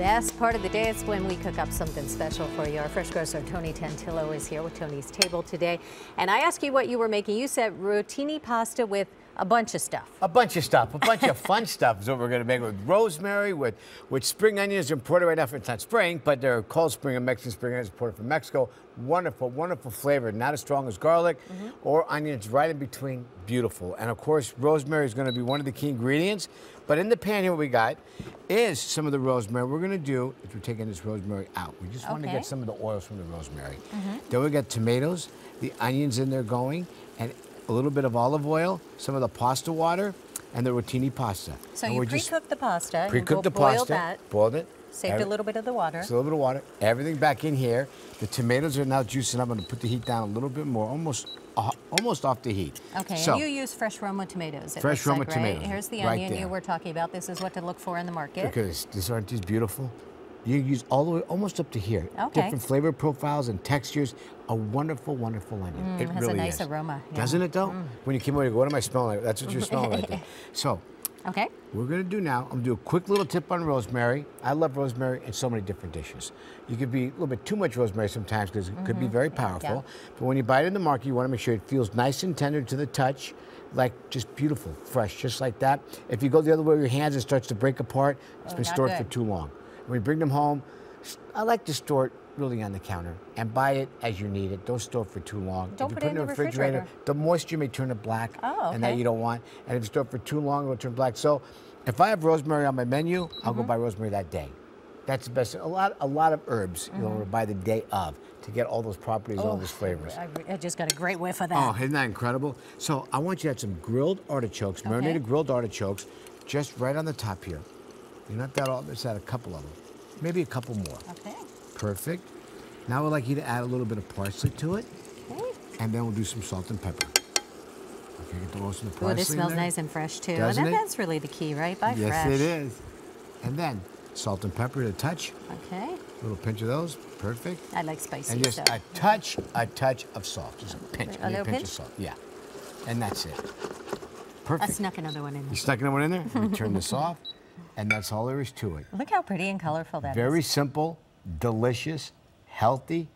best part of the day is when we cook up something special for you. Our First Grocer Tony Tantillo is here with Tony's Table today. And I asked you what you were making. You said rotini pasta with a bunch of stuff. A bunch of stuff. A bunch of fun stuff is what we're going to make with rosemary, with spring onions. Imported right now. It's not spring, but they're called spring and Mexican spring onions imported from Mexico. Wonderful, wonderful flavor. Not as strong as garlic or onions, right in between. Beautiful. And of course, rosemary is going to be one of the key ingredients. But in the pan here, what we got is some of the rosemary. What we're going to do is we're taking this rosemary out. We just want to get some of the oils from the rosemary. Then we got tomatoes, the onions in there going, and a little bit of olive oil, some of the pasta water, and the rotini pasta. So you pre-cooked the pasta. Pre-cooked the pasta. Boiled it. Saved a little bit of the water. Just a little bit of water. Everything back in here. The tomatoes are now juicing up. I'm going to put the heat down a little bit more, almost off the heat. Okay, so, and you use fresh Roma tomatoes. Fresh Roma tomatoes. Right? Here's the right onion there. you were talking about. This is what to look for in the market. Look at this. These aren't these beautiful? You use all the way almost up to here. Okay. Different flavor profiles and textures. A wonderful, wonderful onion. It has really a nice is. aroma. Yeah. Doesn't it though? When you came over, you go, what am I smelling like? That's what you're smelling right there. So, okay. We're going to do now, I'm going to do a quick little tip on rosemary. I love rosemary in so many different dishes. You could be a little bit too much rosemary sometimes because it could be very powerful. Yeah. But when you buy it in the market, you want to make sure it feels nice and tender to the touch, like just beautiful, fresh, just like that. If you go the other way with your hands, it starts to break apart. It's been stored for too long. When you bring them home, I like to store it really on the counter and buy it as you need it. Don't store it for too long. Don't if you put it in the refrigerator. The moisture may turn it black, and that you don't want. And if you store it for too long, it will turn black. So if I have rosemary on my menu, I'll go buy rosemary that day. That's the best. A lot of herbs, you know, by the day of to get all those properties, all those flavors. I just got a great whiff of that. Oh, isn't that incredible? So I want you to add some grilled artichokes, marinated grilled artichokes, just right on the top here. You don't have to add all. Just add a couple of them, maybe a couple more. Okay. Perfect. Now I'd like you to add a little bit of parsley to it, and then we'll do some salt and pepper. Okay, get the roast and the parsley. Ooh, this smells nice and fresh too. Doesn't and that's really the key, right? Buy fresh. Yes, it is. And then salt and pepper to touch. Okay. A little pinch of those. Perfect. I like spicy. And just a touch of salt. Just a pinch. A little pinch of salt. Yeah. And that's it. Perfect. I snuck another one in there. You snuck another one in there? You turn this off, and that's all there is to it. Look how pretty and colorful that is. Very simple, delicious, healthy.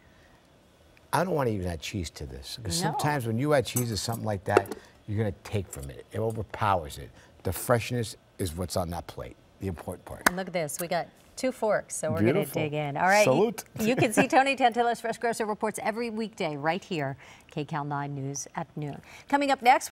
I don't want to even add cheese to this. Because sometimes when you add cheese to something like that, you're going to take from it. It overpowers it. The freshness is what's on that plate, the important part. And look at this. We got 2 forks, so we're going to dig in. All right. Salute. You can see Tony Tantillo's Fresh Grocer Reports every weekday right here, KCAL 9 News at noon. Coming up next.